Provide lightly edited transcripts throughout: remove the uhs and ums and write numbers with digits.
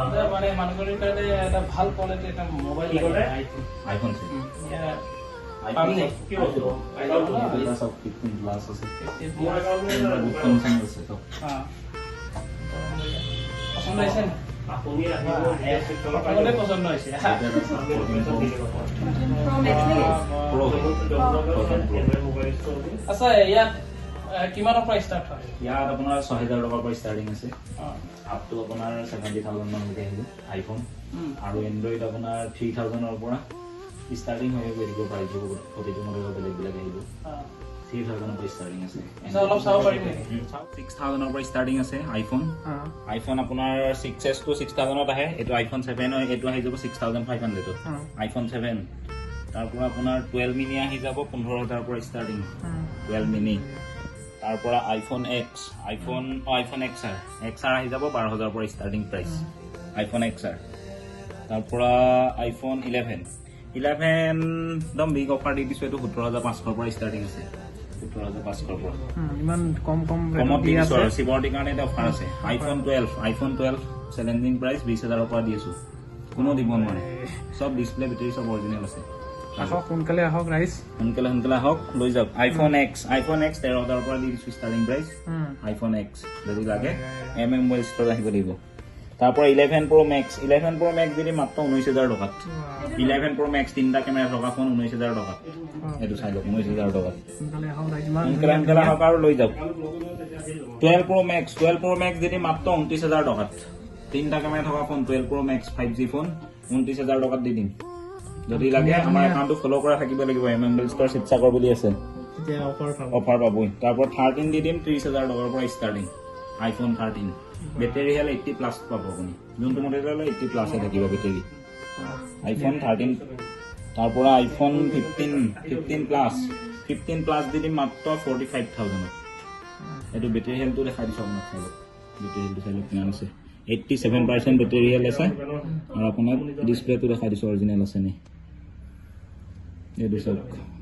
মানে মানুহৰ কাৰণে এটা ভাল কোৱালিটি এটা মোবাইল লাগে আইফোন পামনে কি বস্তু এটা সব 15 প্লাস আছে মোৰ একাউন্টে কনসাৰ্ন আছে তো হ্যাঁ পছন্দ হইছে আপুনি আহিব সকলোৰে পছন্দ হৈছে আচ্ছা ইয়াত কিমানৰ পৰা ষ্টাৰ্ট হয় ইয়াত আপোনাৰ 6000 টকাৰ পৰা ষ্টাৰ্টিং আছে আপ টু আপোনাৰ 70000 মান হৈ আহিব আইফোন আৰু এন্ড্ৰইড আপোনাৰ 3000 ৰ পৰা ষ্টাৰ্টিং হৈ গৈ দিব প্ৰাইস প্ৰতিটো মডেলৰ বেলেগ বেলেগ আহিব 3000 ৰ পৰা ষ্টাৰ্টিং আছে অলপ চাব পাৰিম নেকি 6000 ৰ পৰা ষ্টাৰ্টিং আছে আইফোন আইফোন আপোনাৰ 6s to 6000 ত আহে এটো আইফোন 7 হয় এটো আহি যাব 6500 ত আইফোন 7 তাৰ পৰা আপোনাৰ 12 মিনি আহি যাব 15000 ৰ পৰা ষ্টাৰ্টিং 12 মিনি তাৰ পৰা আইফোন এক্স আইফোন এক্সআৰ আহি যাব 12000 ৰ পৰা ষ্টাৰ্টিং প্ৰাইস আইফোন এক্সআৰ তাৰ পৰা আইফোন 11 দম বিগ অফাৰ দি দিছো এটো 17500 ৰ পৰা ষ্টাৰ্টিং আছে 17500 ৰ পৰা ইমান কম দি আছে সিকিউৰিটি কাৰণে এটা অফাৰ আছে আইফোন 12 চ্যালেঞ্জিং প্ৰাইস 20000 ৰ পৰা দি আছো কোনো দিব নোৱাৰে সব ডিসপ্লে বেটাৰি সব অৰিজিনাল আছে আহক সোনকালে আহক ৰাইজ সোনকালে আহক লৈ যাওক আইফোন এক্স 13000 ৰ পৰা দি দিছো ষ্টাৰ্টিং প্ৰাইস আইফোন এক্স যদি লাগে মোবাইল ষ্টৰ আহিব দিব তাৰ পৰা 11 Pro Max যদি মাত্ৰ 19000 টকাত 11 Pro Max তিনটা কেমেৰা থকা ফোন 19000 টকাত এটো চাই লওক 19000 টকাত সোনকালে আহক ৰাইজ ইমান সোনকালে আহক আৰু লৈ যাওক 12 Pro Max যদি মাত্ৰ 29000 টকাত তিনটা কেমেৰা থকা phone 12 Pro Max 5G phone 29000 টকাত দি দিম যদি লাগে আমাৰ একাউন্টটো ফলো কৰা থাকিব লাগিব মোবাইল ষ্টৰ শিৱসাগৰ বুলি আছে তেতিয়া অফাৰ পাবই তাৰ পৰা 13 দি দিম 30000 টকাৰ পৰা ষ্টাৰ্টিং আইফোন 13 বেটাৰি হেল 80 প্লাস পাব আপুনি যোনটো মডেল হলে 80 প্লাস থাকিব বেটাৰি আইফোন 13 তাৰ পৰা আইফোন 15 প্লাস দি দিম মাত্ৰ 45000 এটো বেটাৰি হেলটো দেখাই দিছো আপোনাক চাই লওক বেটাৰি হেলটো চাই লওক কিমান আছে 87% বেটাৰি হেল আছে আৰু আপোনাক ডিসপ্লেটো দেখাই দিছো অৰিজিনাল আছে নে এটো সব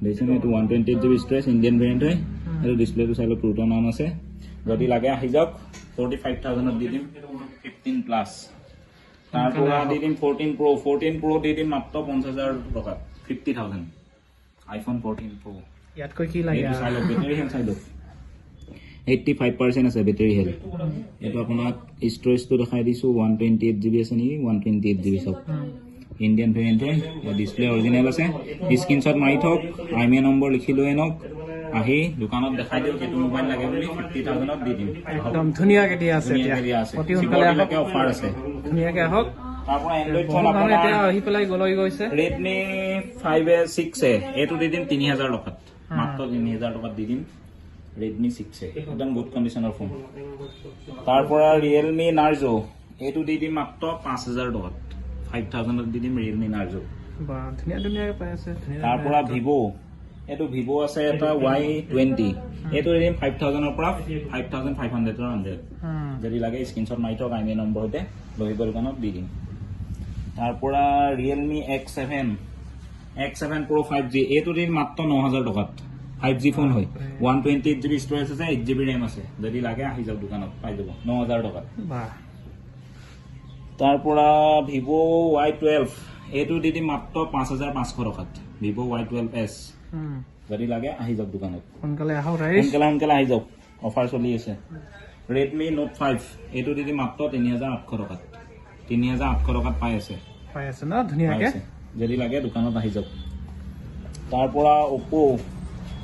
দেখিছেনে এটো 128GB স্টোৰেজ ইণ্ডিয়ান ভেৰিয়েন্ট হয় আৰু ডিসপ্লেটো চাই লওক প্ৰুটন নাম আছে যদি লাগে আহি যাওক 45000 দি দিম 15 প্লাস তাৰ পৰা দি দিম 14 Pro দি দিম মাত্ৰ 50000 টকা 50000 আইফোন 14 Pro ইয়াতকৈ কি লাগে চাই লওক বেটাৰি হেল চাই লওক 85% আছে বেটাৰি হেল এটো আপোনাক স্টোৰেজটো দেখাই দিছো 128GB আছে নি 128GB সব ইণ্ডিয়ান ভেৰিয়েন্ট হয় ডিসপ্লে অৰিজিনাল আছে স্ক্ৰিনশ্বট মাৰি থক আইএমএ নম্বৰ লিখি লৈ আনক আহি দোকানত দেখাই দিও কেটো মোবাইল লাগে বুলি 50000 ত দি দিম একদম ধুনিয়াকে দিয়া আছে অতি সোনকালে আহক অফাৰ আছে ধুনিয়াকে আহক তাৰ পৰা এন্ড্ৰইড ফোন আপোনাৰ এতিয়া আহি পেলাই গলৈ গৈছে Redmi 5a 6a এটো দি দিম 3000 টকাত মাত্ৰ 3000 টকাত দি দিম Redmi 6a একদম গুড কন্ডিশনৰ ফোন তাৰ পৰা Realme Narzo এটো দি দিম মাত্ৰ 5000 টকাত 5000 ত দি দিম Realme Narzo বা ধুনিয়াকে পাই আছে তাৰ পৰা Vivo এটো Vivo আছে এটা Y20 এটো দিম 5000 ৰ পৰা 5500 ৰ আন্ডাৰ যদি লাগে স্ক্ৰিনশ্বট মাৰি থক আইএমএ নম্বৰ হতে লহিব দোকানত দি দিম তাৰ পৰা Realme X7 Pro 5G এটো দিম মাত্ৰ 9000 টকাত 5G ফোন হয় 128GB স্টোৰেজ আছে 8GB RAM আছে যদি লাগে আহি যাওক দোকানত পাই যাব 9000 টকাত বাহ তাৰ পৰা Vivo Y12 এটো দি দিম মাত্ৰ 5500 টকাত Vivo Y12s যদি লাগে আহি যাওক দোকানত সোনকালে আহক ৰাইজ সোনকালে আহি যাওক অফাৰ চলি আছে Redmi Note 5 এটো দি দিম মাত্ৰ 3800 টকাত 3800 টকাত পাই আছে না ধুনিয়াকে যদি লাগে দোকানত আহি যাওক তাৰ পৰা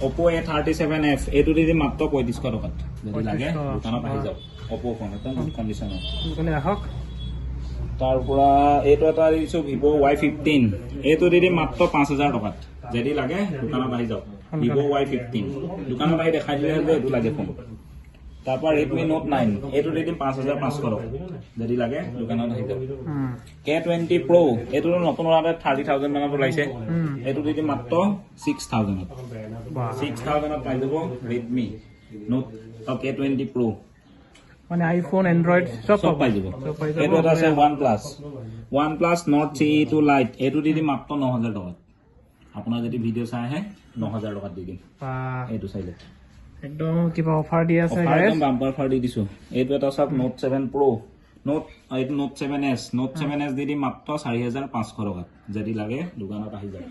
Oppo A37f এটো দি দিম মাত্ৰ 3500 টকাত যদি লাগে দোকানত আহি যাওক Oppo ফোন এটা গুড কন্ডিশনৰ সোনকালে আহক তাৰ পৰা এটো এটা দিছো Vivo Y15 এটো দি দিম মাত্ৰ 5000 টকাত যদি লাগে দোকানত আহি যাওক Vivo Y15 দোকানত আহি দেখাই দিলে এটো লাগে ফোন তাৰ পৰা Redmi Note 9 এটো দি দিম 5500 টকা যদি লাগে দোকানত আহি যাওক K20 Pro এটো নতুন ওলালে 30000 মানত ওলাইছে এটো দি দিম মাত্ৰ 6000 ত 6000 ত পাই যাব Redmi Note K20 Pro মানে আইফোন এন্ড্ৰইড সব পাই যাব এটো এটা আছে OnePlus Nord CE2 Lite এটো দি দিম মাত্ৰ 9000 টকা আপোনাৰ যদি ভিডিও চাই আহে 9000 টকা দি দিম এটো চাইলে একদম কিবা অফাৰ দি আছে গাইস একদম বাম্পাৰ অফাৰ দি দিছো এটো এটা সব Note 7 Pro note 7S note 7S দি দিম মাত্ৰ 4500 টকাত যদি লাগে দোকানত আহি যায়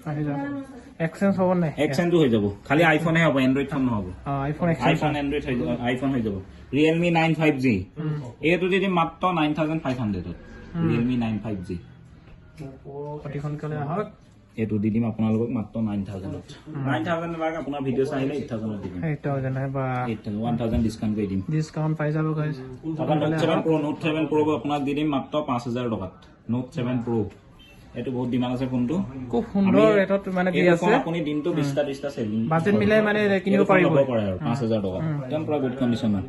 এক্সচেঞ্জ হ'ব নাই এক্সচেঞ্জটো হৈ যাব খালি আইফোন হে হ'ব এন্ড্ৰইড ফোন নহ'ব আইফোন এক্সচেঞ্জ আইফোন এন্ড্ৰইড হৈ যাব আইফোন হৈ যাব Realme 9 5G এইটো দি দিম মাত্ৰ 9500 ত Realme 9 5G অতি সোনকালে আহক এইটো দি দিম আপোনালোকক মাত্ৰ 9000 ত 9000 লাগে আপোনাৰ ভিডিঅ' চাইলে 8000 ত দিম 8000 বা 1000 ডিসকাউন্ট কৰি দিম ডিসকাউন্ট পাই যাব গাইস আপোনাৰ Note 7 Pro Note 7 Pro আপোনাক দি দিম মাত্ৰ 5000 টকাত Note 7 Pro এটো বহুত ডিমান্ড আছে ফোনটো খুব সুন্দৰ ৰেটত মানে দি আছে আপুনি দিনটো 20টা চেলিং বাজেট মিলাই মানে কিনিব পাৰিব 5000 টকা একদম পুৰা গুড কন্ডিশনত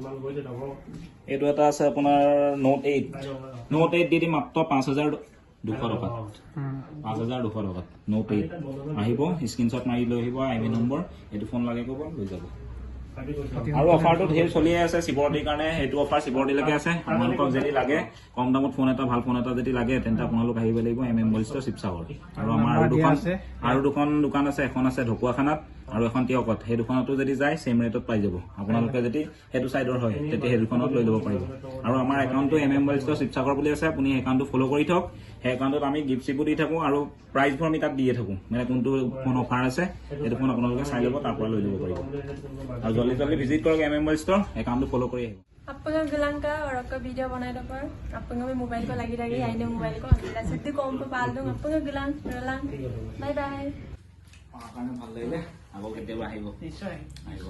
এটো এটা আছে আপোনাৰ Note 8 দি দিম মাত্ৰ 5200 টকাত 5200 টকাত Note 8 আহিব স্ক্ৰিনশ্বট মাৰি লৈ আহিব আইমি নম্বৰ এটো ফোন লাগে ক'ব লৈ যাব আৰু অফাৰটো ধেৰ চলি আছে শিৱৰাত্ৰিৰ কাৰণে হেতু অফাৰ শিৱৰাত্ৰিলৈকে আছে আপোনালোকক যদি লাগে কম দামত ফোন এটা ভাল ফোন এটা যদি লাগে তেন্তে আপোনালোক আহিব লাগিব মোবাইল ষ্টৰ শিৱসাগৰ আৰু আমাৰ আৰু দুখন দোকান আছে এখন আছে ঢকুৱাখানাত আৰু এখন তিয়কত সেই দুখনতো যদি যায় সেম ৰেটত পাই যাব আপোনালোকে যদি হেতু সাইডৰ হয় তেতিয়া সেই দুখনত লৈ ল'ব পাৰিব আৰু আমাৰ একাউণ্টটো মোবাইল ষ্টৰ শিৱসাগৰ বুলি আছে আপুনি একাউণ্টটো ফলো কৰি থওক সেই একাউণ্টত আমি গিফট চিপো দি থাকো আৰু প্ৰাইজ ফৰ আমি তাত দিয়ে থাকো মানে কোনটো ফোন অফাৰ আছে সেইটো ফোন আপোনালোকে চাই ল'ব তাৰ পৰা লৈ ল'ব পাৰিব আৰু জলদি ভিজিট কৰক মোবাইल स्टोर अकाउंट फॉलो करिए आपको गुलाम का और आपका वीडियो बनाए तो पर आपको मैं मोबाइल को लगी रही आईने मोबाइल को सिद्धि कॉम पे पाल दूं आपको गुलाम बाय बाय ভাল লাগিলে আকৌ কেতিয়াবা আহিব নিশ্চয় আহিব